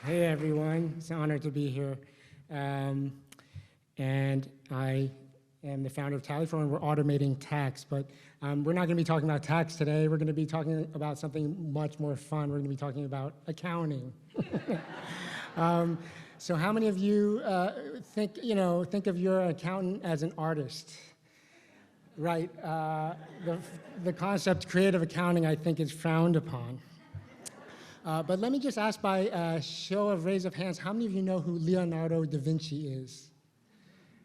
Hey everyone, it's an honor to be here. And I am the founder of Tallyfor, and we're automating tax. But we're not going to be talking about tax today. We're going to be talking about something much more fun. We're going to be talking about accounting. So how many of you think of your accountant as an artist? Right. The concept creative accounting, I think, is frowned upon. But let me just ask by a show of raise of hands, how many of you know who Leonardo da Vinci is?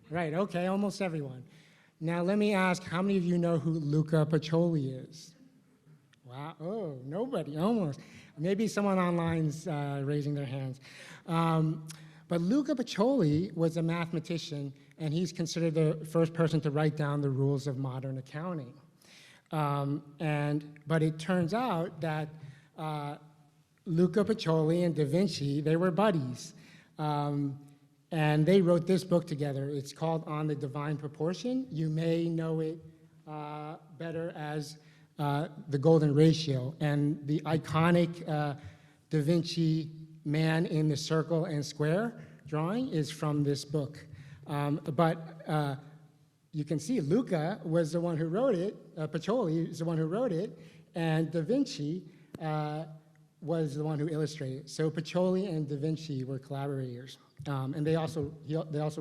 Right, okay, almost everyone. Now let me ask, how many of you know who Luca Pacioli is? Wow, oh, nobody, almost. Maybe someone online's raising their hands. But Luca Pacioli was a mathematician, and he's considered the first person to write down the rules of modern accounting. But it turns out that Luca Pacioli and Da Vinci, they were buddies. And they wrote this book together. It's called On the Divine Proportion. You may know it better as The Golden Ratio. And the iconic Da Vinci man in the circle and square drawing is from this book. But you can see Luca was the one who wrote it, Pacioli is the one who wrote it, and Da Vinci was the one who illustrated. So Pacioli and Da Vinci were collaborators. And they also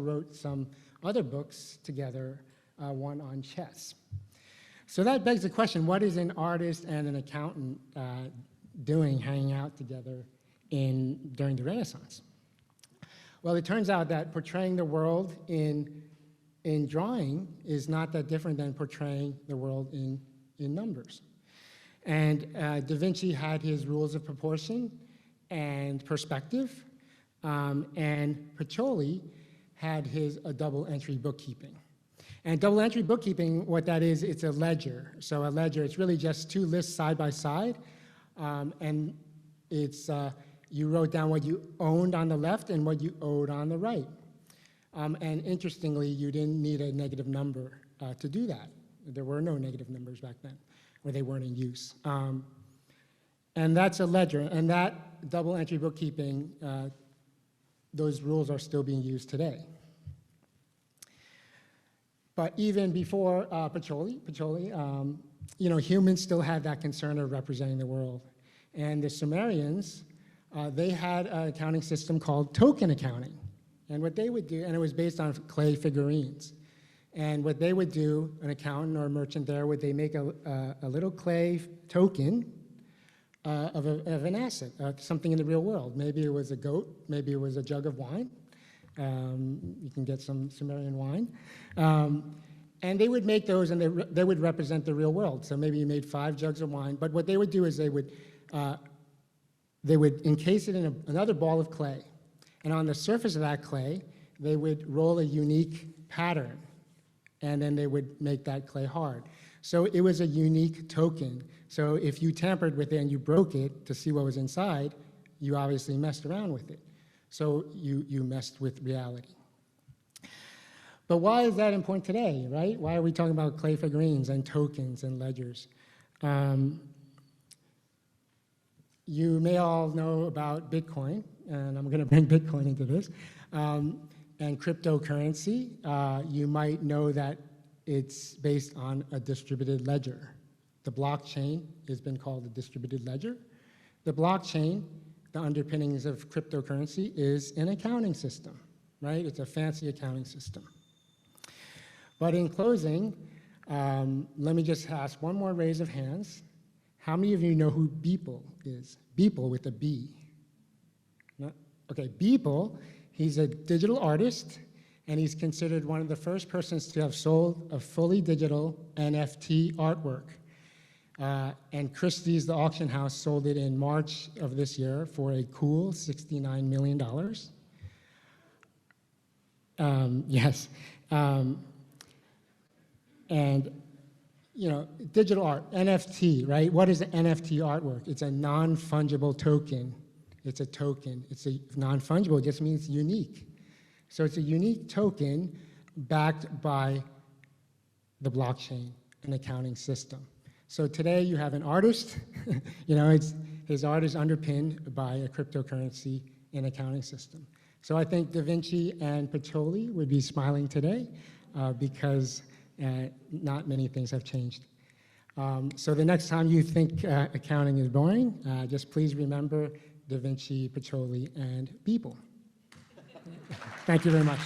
wrote some other books together, one on chess. So that begs the question, what is an artist and an accountant doing hanging out together during the Renaissance? Well, it turns out that portraying the world in drawing is not that different than portraying the world in numbers. And Da Vinci had his rules of proportion and perspective, and Pacioli had his double entry bookkeeping. And double entry bookkeeping, what that is, it's a ledger. So a ledger, it's really just two lists side by side, and it's you wrote down what you owned on the left and what you owed on the right. And interestingly, you didn't need a negative number to do that. There were no negative numbers back then, or they weren't in use. And that's a ledger, and that double entry bookkeeping, those rules are still being used today. But even before Pacioli, humans still had that concern of representing the world. And the Sumerians, they had an accounting system called token accounting. And what they would do, and it was based on clay figurines. And what they would do, an accountant or a merchant there, would they make a little clay token of an asset, something in the real world. Maybe it was a goat, maybe it was a jug of wine. You can get some Sumerian wine. And they would make those, and they would represent the real world. So maybe you made 5 jugs of wine, but what they would do is they would encase it in another ball of clay. And on the surface of that clay, they would roll a unique pattern, and then they would make that clay hard. So it was a unique token. So if you tampered with it and you broke it to see what was inside, you obviously messed around with it. So you messed with reality. But why is that important today, right? Why are we talking about clay figurines and tokens and ledgers? You may all know about Bitcoin, and I'm going to bring Bitcoin into this, and cryptocurrency. You might know that it's based on a distributed ledger. The blockchain has been called a distributed ledger. The blockchain, the underpinnings of cryptocurrency, is an accounting system, right? It's a fancy accounting system. But in closing, let me just ask one more raise of hands. How many of you know who Beeple is? Beeple with a B. No? Okay, Beeple, he's a digital artist, and he's considered one of the first persons to have sold a fully digital NFT artwork. And Christie's, the auction house, sold it in March of this year for a cool $69 million. Yes. And digital art, NFT, right? What is an NFT artwork? It's a non-fungible token. It's a token. It's a non-fungible, it just means unique. So it's a unique token backed by the blockchain, an accounting system. So today you have an artist, his art is underpinned by a cryptocurrency in accounting system. So I think Da Vinci and Pacioli would be smiling today because not many things have changed. So the next time you think accounting is boring, just please remember Da Vinci, Pacioli, and people. Thank you very much.